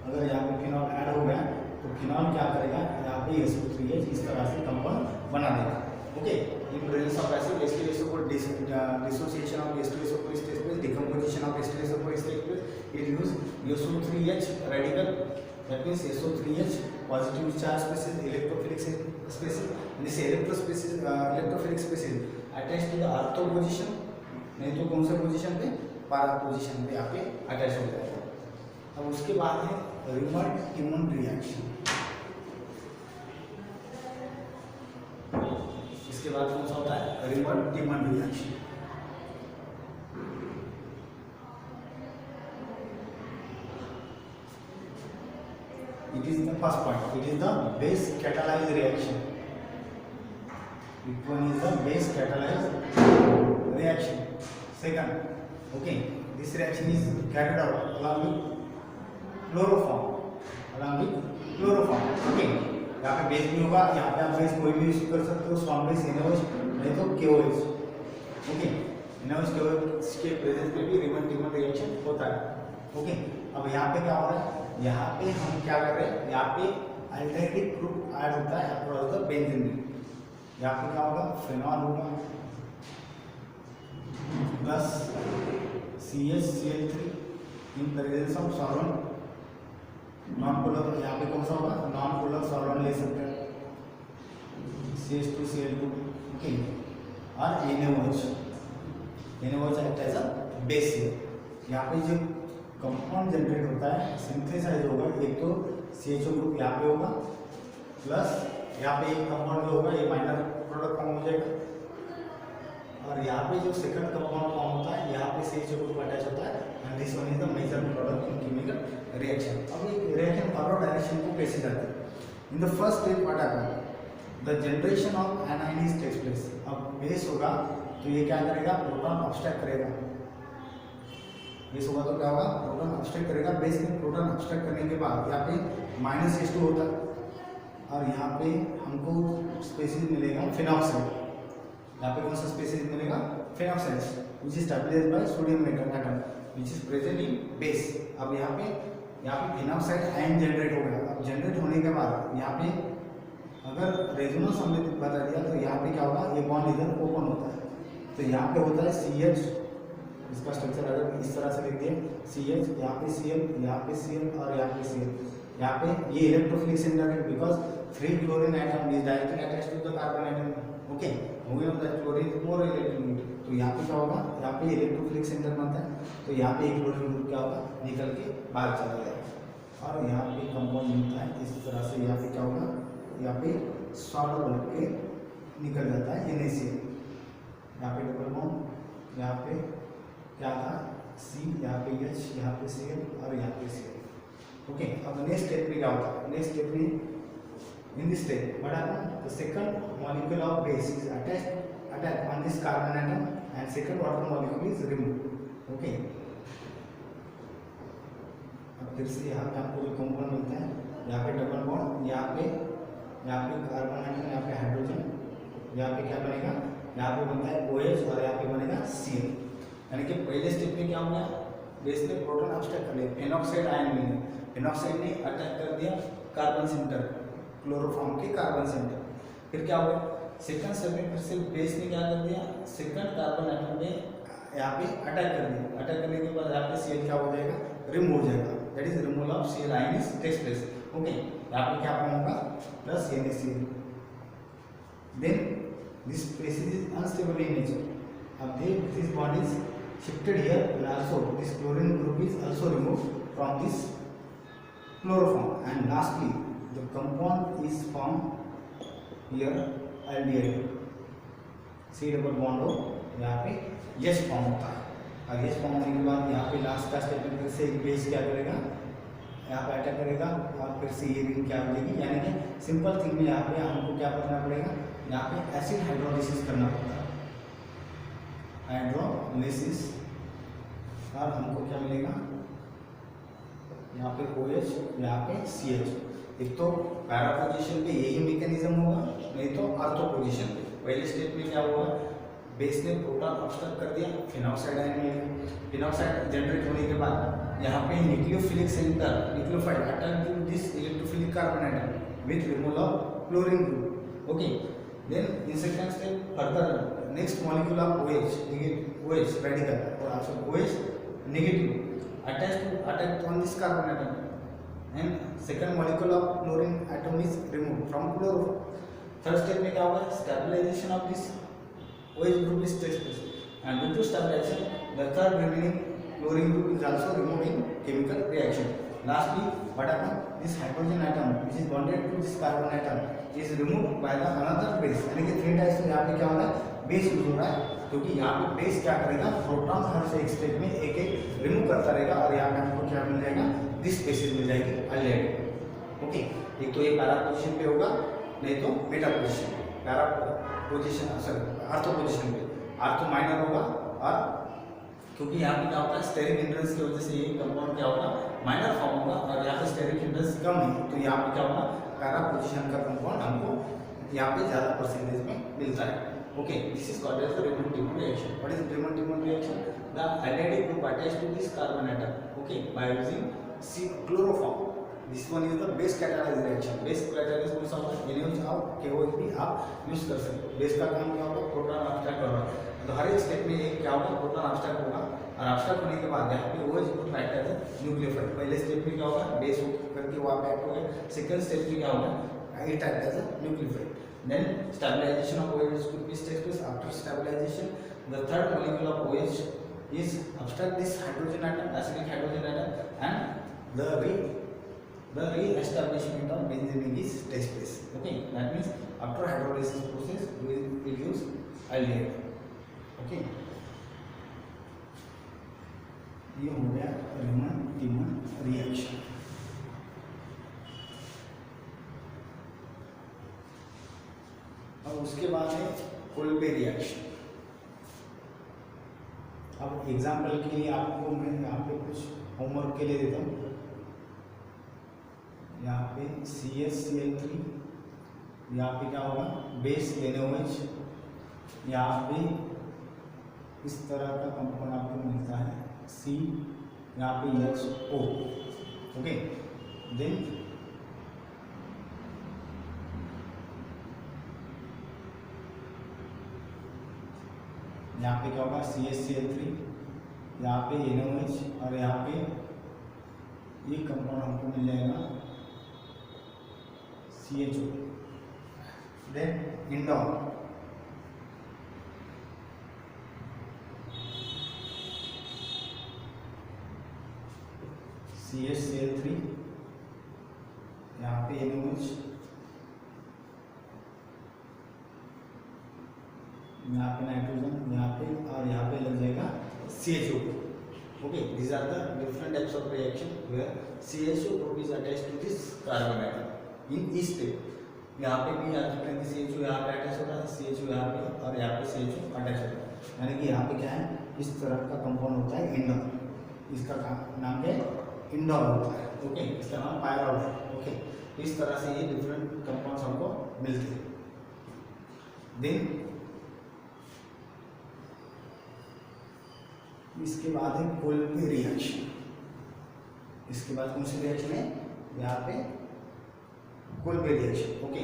Speaker 2: अगर यहाँ पे फिनॉल ऐड हो गया तो फिनॉल क्या करेगा, यहाँ पे SO3H इस तरह से कंपाउंड बना देगा। Okay, in presence of acid H2SO4 dissociation of H2SO4 is take place, decomposition of H2SO4 is take place, it use SO3H radical, that means SO3H positive charge species, electrophilic species, this electrophilic species attach to the ortho position, नहीं तो कौन से position पे, para position पे यहाँ पे attach हो जाएगा। अब उसके बाद है रिमर-टिमन रिएक्शन। इसके बाद कौन सा होता है, reamer-Tiemann reaction. It is the first point. It is the base catalyzed reaction. Which one is the base catalyzed reaction? Second, okay, this reaction is carried out along with chloroform along with chloroform. Okay, यहाँ पे base भी होगा, यहाँ पे आप base कोई भी use कर सकते हो, स्ट्रॉन्ग बेस NaOH नहीं तो KOH। ओके, NaOH KOH के प्रेजेंस में भी रिमन टिमन रिएक्शन होता है। ओके, अब यहाँ पे क्या हो रहा है, यहाँ पे हम क्या कर रहे हैं, यहाँ पे अल्डेहाइड ग्रुप ऐड होता है अक्रॉस द बेंजीन रिंग। यहाँ पे क्या होगा, फिनॉल होगा plus CH CH3 in presence of solvent non polar. यहाँ पे कौन सा होगा, नॉन पोलर सॉल्वेंट ले सकते हैं CH2Cl2। ओके, और NaOH act as a base. यहाँ पे जो कंपाउंड जनरेट होता है सिंथेसाइज होगा, एक तो CHO ग्रुप यहाँ पे होगा प्लस यहाँ पे एक कंपाउंड जो होगा ये माइनर प्रोडक्ट फॉर्म हो जाएगा, और यहाँ पे जो सेकंड कंपाउंड फॉर्म होता है यहाँ पे CHO ग्रुप अटैच होता है and this one is the major product in chemical reaction. अब ये रिएक्शन फॉरवर्ड डायरेक्शन को कैसे जाती है, in the first step what happen, the generation of anions takes place. अब बेस होगा तो ये क्या करेगा, प्रोटॉन ऑब्स्ट्रैक्ट करेगा। बेस होगा तो क्या होगा, प्रोटॉन ऑब्स्ट्रैक्ट करेगा। बेस में प्रोटॉन ऑब्स्ट्रैक्ट करने के बाद यहाँ पे -H2 होता है और यहाँ पे हमको स्पेसीज मिलेगा फिनॉक्साइड। यहाँ पे कौन सा स्पेसीज मिलेगा, phenoxide which is stabilised by sodium atom which is present in base. अब यहाँ पे फिनॉक्साइड आयन जनरेट हो गया। अब जनरेट होने के बाद यहाँ पे अगर रेजोनेंस हमने बता दिया तो यहाँ पे क्या होगा, ये बॉन्ड इधर ओपन होता है तो यहाँ पे होता है CH, इसका स्ट्रक्चर अगर इस तरह से लिख दिए CH, यहाँ पे Cl, यहाँ पे Cl और यहाँ पे Cl। यहाँ पे ये इलेक्ट्रोफिलिक सेंटर है because 3 chlorine atom is directly attached to the carbon atom. Okay, moving the chlorine more electronegative, तो यहाँ पे क्या होगा, यहाँ पे इलेक्ट्रोफिलिक सेंटर बनता है तो यहाँ पे एक क्लोरीन ग्रुप क्या होगा, निकल के बाहर चला जाएगा और यहाँ पे कंपाउंड मिलता है इस तरह से। यहाँ पे क्या होगा, यहाँ पे सॉल्ट बन के निकल जाता है NaCl। यहाँ पे डबल बॉन्ड, यहाँ पे क्या था C, यहाँ पे H, यहाँ पे Cl और यहाँ पे Cl। ओके, अब नेक्स्ट स्टेप में क्या होता है, नेक्स्ट स्टेप में in this step what happen, the second molecule of base is attach on this carbon atom and second water molecule is remove. Okay, अब फिर से यहाँ पे आपको जो कंपाउंड मिलता है, यहाँ पे डबल बॉन्ड, यहाँ पे कार्बन एटम, यहाँ पे हाइड्रोजन, यहाँ पे क्या बनेगा, यहाँ पे बनता है OH और यहाँ पे बनेगा Cl। यानी कि पहले स्टेप में क्या होगा, बेस ने प्रोटॉन ऑब्स्ट्रैक्ट कर लिया, फिनॉक्साइड आयन मिले, फिनॉक्साइड ने अटैक कर दिया कार्बन सेंटर, क्लोरोफॉर्म के कार्बन सेंटर। फिर क्या हुआ, सेकंड स्टेप में फिर से बेस ने क्या कर दिया, सेकंड कार्बन एटम में यहाँ पे अटैक कर दिया। अटैक करने के बाद यहाँ पे Cl क्या हो जाएगा, रिमूव हो जाएगा, that is removal of Cl ion is takes place. Okay, यहाँ पे क्या फॉर्म होगा, plus NaCl। Then this species is unstable in nature. अब this bond is shifted here and also this chlorine group is also removed from this chloroform and lastly the compound is formed here aldehyde, C double bond हो, यहाँ पे H form होता है और H form होने के बाद यहाँ पे लास्ट का स्टेप में फिर से एक बेस क्या करेगा, यहाँ पे अटैक करेगा और फिर से ये रिंग क्या हो जाएगी। यानी कि सिंपल थिंग में यहाँ पे हमको क्या करना पड़ेगा, यहाँ पे एसिड हाइड्रोलिसिस करना पड़ता है, हाइड्रोलिसिस, और हमको क्या मिलेगा, यहाँ पे OH, यहाँ पे CH। एक तो पैरा पोजीशन पे यही मैकेनिज्म होगा, नहीं तो आर्थो पोजीशन पे। पहले स्टेप में क्या होगा, बेस ने प्रोटॉन ऑब्स्ट्रैक्ट कर दिया, फिनॉक्साइड आयन मिलेगा। फिनॉक्साइड जनरेट होने के बाद यहाँ पे nucleophilic centre, nucleophile attack to this electrophilic carbon atom with removal of chlorine group. Okay, then in second step further next molecule of OH radical or also OH negative attached on this carbon atom and second molecule of chlorine atom is removed from chloroform. Third step में क्या होगा, stabilization of this OH group is takes place and due to stabilization the third remaining chlorine group is also removed in chemical reaction. Lastly what happens, this hydrogen atom which is bonded to this carbon atom is removed by the another base। यानी कि 3 types में यहाँ पे क्या हो रहा है, base use हो रहा है, क्योंकि यहाँ पे बेस क्या करेगा, प्रोटॉन हर से एक स्टेप में एक एक रिमूव करता रहेगा और यहाँ पे हमको क्या मिल जाएगा, दिस स्पेसीज मिल जाएगी अल्डेहाइड। ओके, एक तो ये पैरा पोजीशन पे होगा, नहीं तो मेटा पोजीशन पे। Para position sorry ortho position पे, आर्थो माइनर होगा और
Speaker 1: क्योंकि यहाँ पे क्या होता है स्टेरिक हिंड्रेंस की वजह से ये कंपाउंड क्या होगा माइनर फॉर्म होगा, और यहाँ पे स्टेरिक हिंड्रेंस कम है तो यहाँ पे क्या होगा पैरा पोजीशन का कंपाउंड हमको यहाँ पे ज़्यादा परसेंटेज में मिलता है। Okay, this is called as the Raymond-Timon reaction. What is Raymond-Timon reaction? The aldehyde group attached to this carbon atom, okay, by using C chloroform. This one is the base catalysis reaction. Base catalysis कौन सा होगा? NaOH और KOH भी आप use कर सकते हो। Base का काम क्या होगा? प्रोटॉन अब्स्ट्रैक्ट करना। तो हर एक स्टेप में एक क्या होगा? प्रोटॉन अब्स्ट्रैक्ट होगा, और अब्स्ट्रैक्ट होने के बाद यहाँ पे OH group act as nucleophile. पहले स्टेप में क्या होगा? बेस करके वहाँ पे एक्ट होगा। सेकंड स्टेप में क्या होगा? It acts as a nucleophile. Then stabilization of OH group is takes place. After stabilization, the third molecule of OH is abstract this hydrogen atom, acidic hydrogen atom, and the re-establishment of benzene is takes place. Okay, that means after hydrolysis process, we will produce aldehyde. Okay, ये हो गया Raymond-Timon reaction. अब उसके बाद है Kolbe reaction. अब example के लिए आपको मैं यहाँ पे कुछ होमवर्क के लिए देता हूँ। यहाँ पे CaCl3, यहाँ पे क्या होगा बेस NaOH, यहाँ पे इस तरह का कंपाउंड आपको मिलता है C, यहाँ पे HO। ओके, देन यहाँ पे क्या होगा CaCl3, यहाँ पे NaOH, और यहाँ पे ये कंपाउंड हमको मिल जाएगा CHO। देन इंडोल, CaCl3, यहाँ पे NaOH, यहाँ पे नाइट्रोजन, यहाँ पे, और यहाँ पे लग जाएगा CHO। Okay, these are the different types of reaction where CHO group is attached to this carbon atom in each step. यहाँ पे भी आप देखेंगे CHO यहाँ पे अटैच होता है, CHO यहाँ पे, और यहाँ पे CHO अटैच होता है, यानी कि यहाँ पे क्या है इस तरह का कंपाउंड होता है इंडोल। इसका नाम क्या है? इंडोल होता है। ओके, इसका नाम पायरॉल है। ओके, इस तरह से ये डिफरेंट कंपाउंड्स हमको मिलते हैं। देन इसके बाद है कोल्बे रिएक्शन। इसके बाद कौन सी रिएक्शन है? यहाँ पे कोल्बे रिएक्शन। ओके,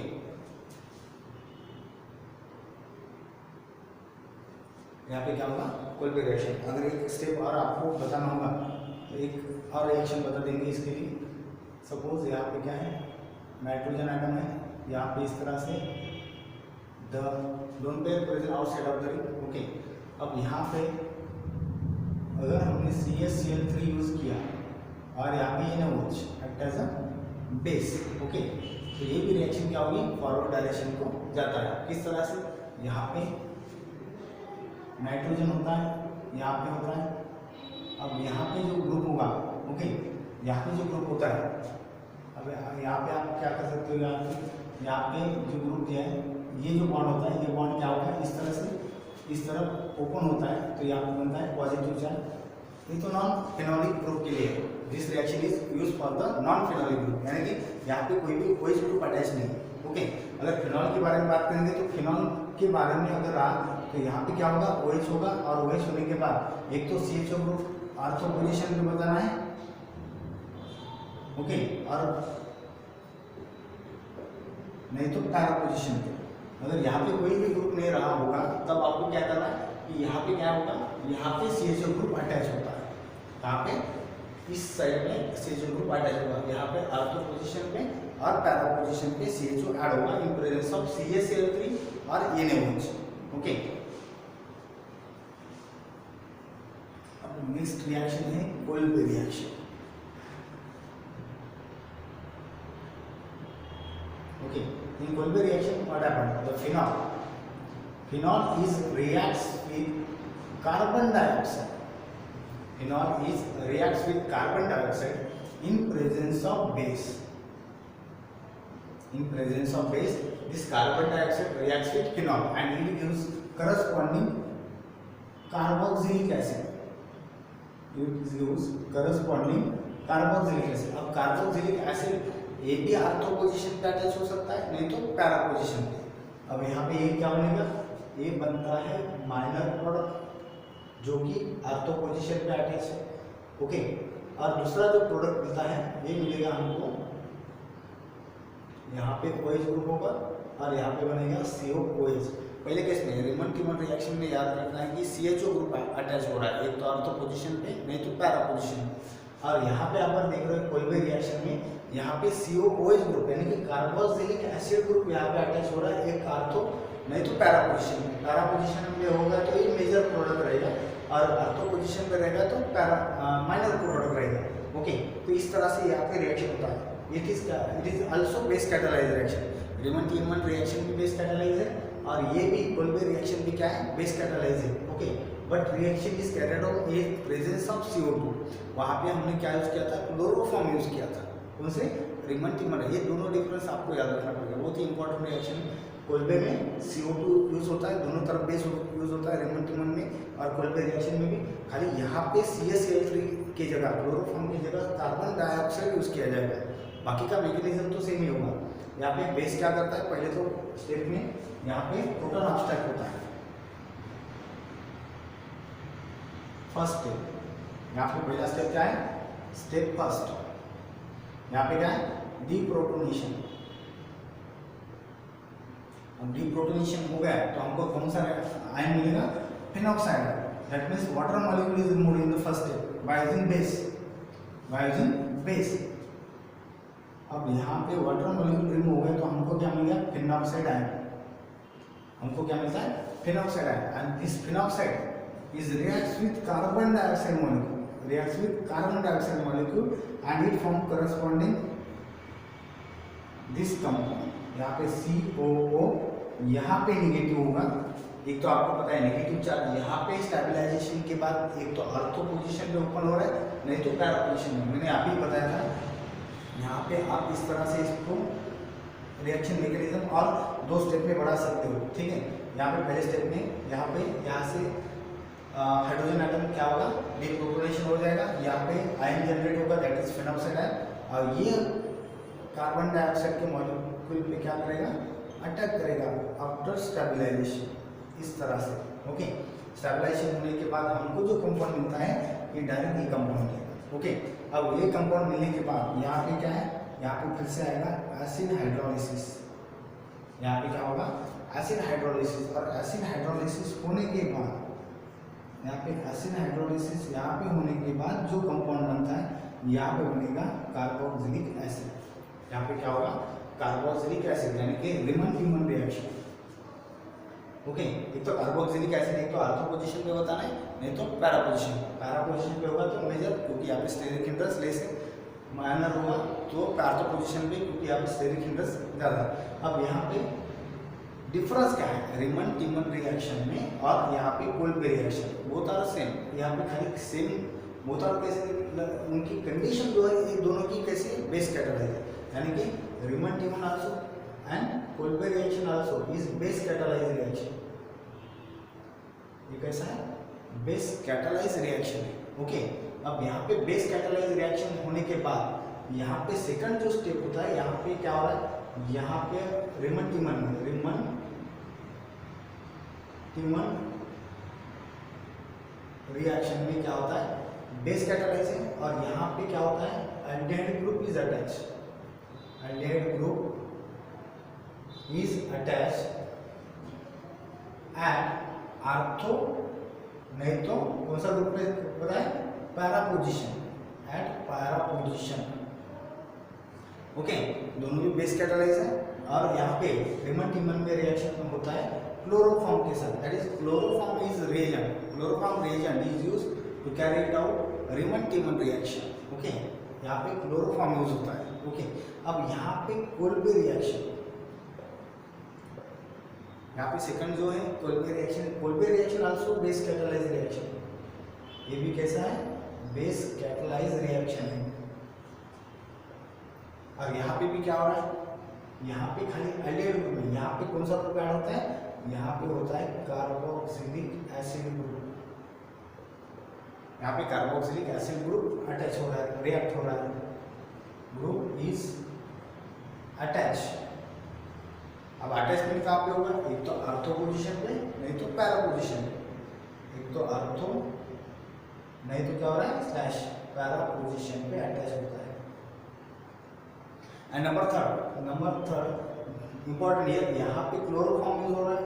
Speaker 1: यहाँ पे क्या होगा? Kolbe reaction. अगर एक स्टेप और आपको बताना होगा तो एक और रिएक्शन बता देंगे इसके लिए। सपोज यहाँ पे क्या है नाइट्रोजन आइटम है, यहाँ पे इस तरह से the lone pair present outside of the ring. Okay, अब यहाँ पे अगर हमने CaCl3 यूज किया और यहाँ पे NaOH act as a base. Okay, तो ये भी रिएक्शन क्या होगी? फॉरवर्ड डायरेक्शन को जाता है। किस तरह से? यहाँ पे नाइट्रोजन होता है, यहाँ पे होता है। अब यहाँ पे जो ग्रुप होगा, ओके, यहाँ पे जो ग्रुप होता है, अब यहाँ पे आप क्या कर सकते हो? यहाँ पे जो ग्रुप दिया है, ये जो बॉन्ड होता है, ये बॉन्ड क्या होता है? इस तरह से इस तरफ ओपन होता है, तो यहाँ पे बनता है पॉजिटिव चार्ज। ये तो नॉन फेनोलिक ग्रुप के लिए है। This reaction is use for the non phenolic group, यानी कि यहाँ पे कोई भी OH ग्रुप अटैच नहीं है। ओके, अगर फिनॉल के बारे में बात करेंगे तो फिनॉल के बारे में अगर रहा तो यहाँ पे क्या होगा? OH होगा, और OH होने के बाद एक तो CHO ग्रुप ऑर्थो पोजीशन में बताना है। ओके, और नहीं तो पैरा पोजीशन पे। अगर यहाँ पे कोई भी ग्रुप नहीं रहा होगा तब आपको क्या करना है कि यहाँ पे क्या होगा? यहाँ पे CHO ग्रुप अटैच होता है। कहाँ पे? इस साइड में CHO ग्रुप अटैच होगा, यहाँ पे ऑर्थो पोजीशन पे और पैरा पोजीशन पे CHO ऐड होगा इन प्रेजेंस ऑफ CaCl3 और NaOH। ओके, अब नेक्स्ट रिएक्शन है Kolbe reaction. Okay, in Kolbe reaction, what happened? The phenol is reacts with carbon dioxide. Phenol is reacts with carbon dioxide in presence of base. In presence of base, this carbon dioxide reacts with phenol and it gives corresponding carboxylic acid.
Speaker 2: It is use corresponding carboxylic acid. अब carboxylic acid ये भी ortho position पे attach हो सकता है, नहीं तो para position पे। अब यहाँ पे ये क्या बनेगा, ये बनता है माइनर प्रोडक्ट जो कि आर्थो पोजीशन पे अटैच है। ओके, और दूसरा जो प्रोडक्ट मिलता है ये मिलेगा हमको, यहाँ पे OH ग्रुप होगा और यहाँ पे बनेगा COOH। पहले केस में रिमन टिमन रिएक्शन में याद रखना है कि CHO ग्रुप अटैच हो रहा है, एक तो आर्थो पोजीशन पे नहीं तो पैरा पोजीशन पे। और यहाँ पे आप देख रहे हो कोई रिएक्शन में यहाँ पे COOH ग्रुप यानी कि कार्बोक्सिलिक एसिड ग्रुप यहाँ पे अटैच हो रहा है, एक आर्थो नहीं तो पैरा पोजीशन में। पैरा पोजीशन में होगा तो ये मेजर प्रोडक्ट रहेगा और आर्थो पोजीशन पे रहेगा तो माइनर प्रोडक्ट रहेगा। ओके, तो इस तरह से यहाँ पे रिएक्शन होता है। It is also base catalyse reaction. Reimer Tiemann reaction भी बेस कैटालाइज है और ये भी कोल्बे रिएक्शन भी क्या है, बेस कैटालाइज है। Okay, but reaction is carried out in presence of CO2। वहाँ पे हमने क्या यूज किया था, क्लोरोफॉर्म यूज किया था। उनसे रिमन टिमन, ये दोनों डिफरेंस आपको याद रखना पड़ेगा, बहुत ही इंपॉर्टेंट रिएक्शन है। कोल्बे में CO2 यूज होता है, दोनों तरफ बेस यूज होता है रिमन टिमन में और कोल्बे रिएक्शन में भी। खाली यहाँ पे CaCl3 की जगह, क्लोरोफॉर्म की जगह कार्बन डाइऑक्साइड यूज किया जाएगा, बाकी का मैकेनिज्म तो सेम ही होगा। यहाँ पे बेस क्या करता है, पहले तो स्टेप में यहाँ पे प्रोटॉन ऑब्स्ट्रैक्ट होता है। फर्स्ट स्टेप, यहाँ पे पहला स्टेप क्या है, स्टेप फर्स्ट, यहाँ पे क्या है, डीप्रोटोनेशन। अब डीप्रोटोनेशन हो गया तो हमको कौन सा आयन मिलेगा, phenoxide. That means water molecule is removed in the first step by using base. अब यहाँ पे वाटर मॉलिक्यूल रिमूव हो गया तो हमको क्या मिल गया, फिनॉक्साइड आयन। हमको क्या मिलता है, phenoxide ion. And this phenoxide is reacts with carbon dioxide molecule and it form corresponding this compound. यहाँ पे COO, यहाँ पे निगेटिव होगा। एक तो आपको पता है नेगेटिव चार्ज यहाँ पे स्टेबलाइजेशन के बाद एक तो आर्थो पोजीशन पे ओपन हो रहा है, नहीं तो पैरा पोजीशन में। मैंने आप ही बताया था, यहाँ पे आप इस तरह से इसको रिएक्शन मैकेनिज्म और दो स्टेप में बढ़ा सकते हो। ठीक है, यहाँ पे पहले स्टेप में यहाँ से हाइड्रोजन एटम क्या होगा, डीप्रोटोनेशन हो जाएगा, यहाँ पे आयन जनरेट होगा, दैट इज फिनॉक्साइड आयन। और ये कार्बन डाइऑक्साइड के मॉलिक्यूल पे क्या करेगा, अटैक करेगा आफ्टर स्टेबलाइजेशन, इस तरह से। ओके, स्टेबलाइजेशन होने के बाद हमको जो कंपाउंड मिलता है ये डायरेक्ट ये कंपाउंड है। ओके, अब ये कंपाउंड मिलने के बाद यहाँ पे क्या है, यहाँ पे फिर से आएगा एसिड हाइड्रोलिसिस। यहाँ पे क्या होगा, एसिड हाइड्रोलिसिस। और एसिड हाइड्रोलिसिस होने के बाद यहाँ पे एसिड हाइड्रोलिसिस यहाँ पे होने के बाद जो कंपाउंड बनता है यहाँ पे बनेगा कार्बोक्सिलिक एसिड। यहाँ पे क्या होगा, कार्बोक्सिलिक एसिड, यानी कि रिमन टिमन रिएक्शन। ओके, एक तो कार्बोक्सिलिक एसिड एक तो आर्थो पोजीशन पे होता है, नहीं तो पैरा पोजीशन पे होगा तो मेजर, क्योंकि यहाँ पे स्टेरिक हिंड्रेंस लेस है। माइनर होगा तो आर्थो पोजीशन पे, क्योंकि यहाँ पे स्टेरिक हिंड्रेंस ज़्यादा। अब यहाँ पे डिफरेंस क्या है रिमन टिमन रिएक्शन में और यहाँ पे Kolbe reaction, both are same. यहाँ पे खाली सेम बोथ आर कैसे, उनकी कंडीशन जो है ये दोनों की कैसे, बेस कैटालाइज है, यानी कि Reimer Tiemann also and Kolbe reaction also is base catalyse reaction. ये कैसा है, बेस कैटालाइज रिएक्शन है। ओके, अब यहाँ पे बेस कैटालाइज रिएक्शन होने के बाद यहाँ पे सेकंड जो स्टेप होता है, यहाँ पे क्या हो रहा है, यहाँ पे रिमन टिमन रिएक्शन में क्या होता है, बेस कैटालाइज है। और यहाँ पे क्या होता है, aldehyde group is attach, aldehyde group is attached at ortho, नहीं तो कौन सा ग्रुप में पता है, para position, eight para position. Okay, दोनों भी बेस कैटालाइज है। और यहाँ पे रिमन टिमन में रिएक्शन होता है क्लोरोफॉर्म के साथ, that is chloroform is reagent. Chloroform reagent is used to carry it out Reimer Tiemann reaction. Okay, यहाँ पे क्लोरोफॉर्म यूज होता है। ओके, अब यहाँ पे कोल्बे रिएक्शन, यहाँ पे सेकंड जो है Kolbe reaction also base catalyse reaction. ये भी कैसा है, बेस कैटालाइज रिएक्शन है। और यहाँ पे भी क्या हो रहा है, यहाँ पे खाली एल्डिहाइड ग्रुप में, यहाँ पे कौन सा ग्रुप ऐड होता है, यहाँ पे होता है कार्बोक्सिलिक एसिड ग्रुप। यहाँ पे कार्बोक्सिलिक एसिड ग्रुप अटैच हो रहा है, रिएक्ट हो रहा है, ग्रुप इज अटैच। अब अटैचमेंट कहाँ पे होगा, एक तो अर्थो पोजीशन पे, नहीं तो पैरा पोजीशन पे। एक तो अर्थो, नहीं तो क्या हो रहा है स्लैश पैरा पोजीशन पे अटैच होता है। एंड नंबर थर्ड इंपॉर्टेंट है, यहाँ पे क्लोरोफॉर्म यूज हो रहा है।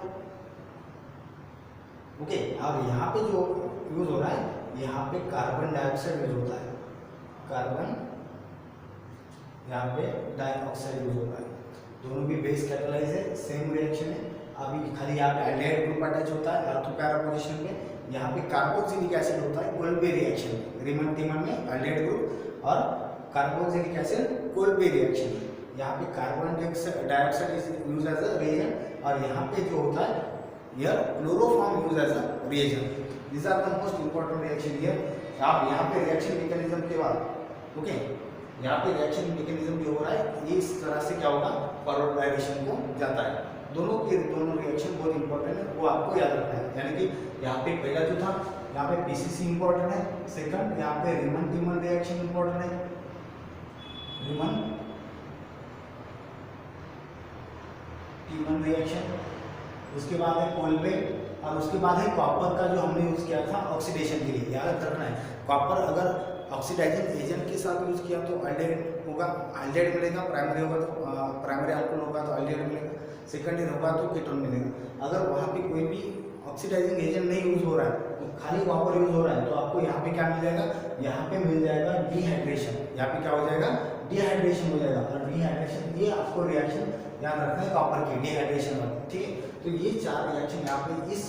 Speaker 2: ओके, अब यहाँ पे जो यूज हो रहा है, यहाँ पे कार्बन डाइऑक्साइड यूज होता है, कार्बन यहाँ पे डाइऑक्साइड यूज होता है। दोनों भी बेस कैटालाइज है, सेम रिएक्शन है। अभी खाली यहाँ पे एल्डिहाइड ग्रुप अटैच होता है अर्थो पैरा पोजीशन पे, यहाँ पे कार्बोक्सिलिक एसिड होता है कोल्बे रिएक्शन में। रीमन टीमन में एल्डिहाइड ग्रुप और कार्बोक्सिलिक एसिड कोल्बे रिएक्शन में। यहाँ पे carbon dioxide is use as a reagent और यहाँ पे जो होता है here chloroform use as a reagent. This are the most important reaction here. आप यहाँ पे रिएक्शन मैकेनिज्म के बाद ओके, यहाँ पे रिएक्शन मैकेनिज्म जो हो रहा है ये इस तरह से क्या होगा, फॉरवर्ड डायरेक्शन को जाता है। दोनों रिएक्शन बहुत इंपॉर्टेंट है, वो आपको याद रखना है। यानी कि यहाँ पे पहला जो था, यहाँ पे पीसीसी इंपॉर्टेंट है, सेकंड यहाँ पे रीमन टीमन रिएक्शन इंपॉर्टेंट है, रीमन टीमन रिएक्शन, उसके बाद है कोल्बे और उसके बाद है कॉपर का जो हमने यूज किया था ऑक्सीडेशन के लिए। याद रखना है, कॉपर अगर ऑक्सीडाइजिंग एजेंट के साथ यूज किया तो एल्डिहाइड होगा, एल्डिहाइड मिलेगा। प्राइमरी होगा तो प्राइमरी अल्कोहल होगा तो एल्डिहाइड मिलेगा, सेकेंडरी होगा तो कीटोन मिलेगा। अगर वहाँ पे कोई भी ऑक्सीडाइजिंग एजेंट नहीं यूज हो रहा है, तो खाली कॉपर यूज हो रहा है, तो आपको यहाँ पे क्या मिल जाएगा, यहाँ पे मिल जाएगा डिहाइड्रेशन। यहाँ पे क्या हो जाएगा, डिहाइड्रेशन हो जाएगा। और डिहाइड्रेशन ये आपको रिएक्शन याद रखना है कॉपर की डिहाइड्रेशन वाली, ठीक है। तो ये चार रिएक्शन यहाँ पे इस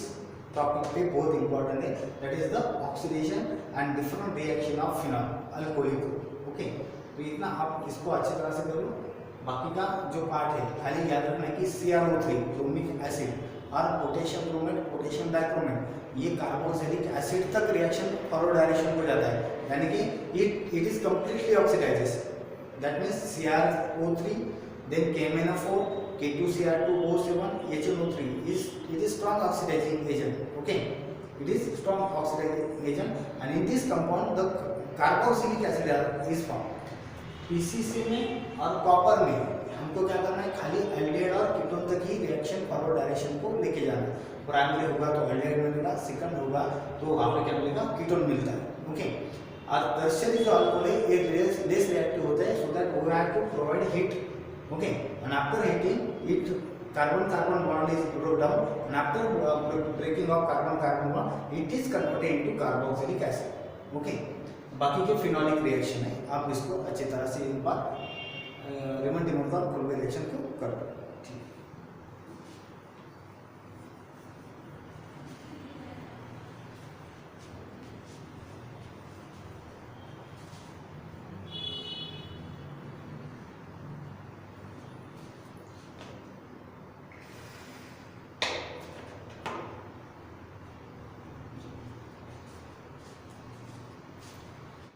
Speaker 2: टॉपिक पे बहुत इंपॉर्टेंट है, that is the oxidation and different reaction of phenol alcoholic. Okay, तो इतना आप इसको अच्छी तरह से कर लो। बाकी का जो पार्ट है खाली याद रखना है कि CrO3 ब्रोमिक एसिड और पोटेशियम ब्रोमेट, पोटेशियम डाइक्रोमेट, ये कार्बोक्सिलिक एसिड तक रिएक्शन फॉरवर्ड डायरेक्शन हो जाता है। यानी कि it is completely oxidises, that means CrO3 then KMnO4 K2Cr2O7 HNO3 it is strong oxidizing agent. Okay, it is strong oxidizing agent and in this compound the carboxylic acid is formed. PCC में और copper में हमको क्या करना है, खाली aldehyde और ketone तक ही रिएक्शन फॉरवर्ड डायरेक्शन को लेके जाना है। प्राइमरी होगा तो एल्डिहाइड मिलेगा, सेकंड होगा तो वहाँ पे क्या मिलेगा, कीटोन मिलता है। ओके, और टर्शियरी जो अल्कोहल है ये लेस रिएक्टिव होता है, so that we have to provide heat. Okay, and after heating it, carbon bond is broken down, and after breaking of carbon bond it is converted into carboxylic acid. Okay, बाकी के phenolic reaction है, आप इसको अच्छी तरह से एक बार रीमन टीमन का कोल्बे रिएक्शन को करो।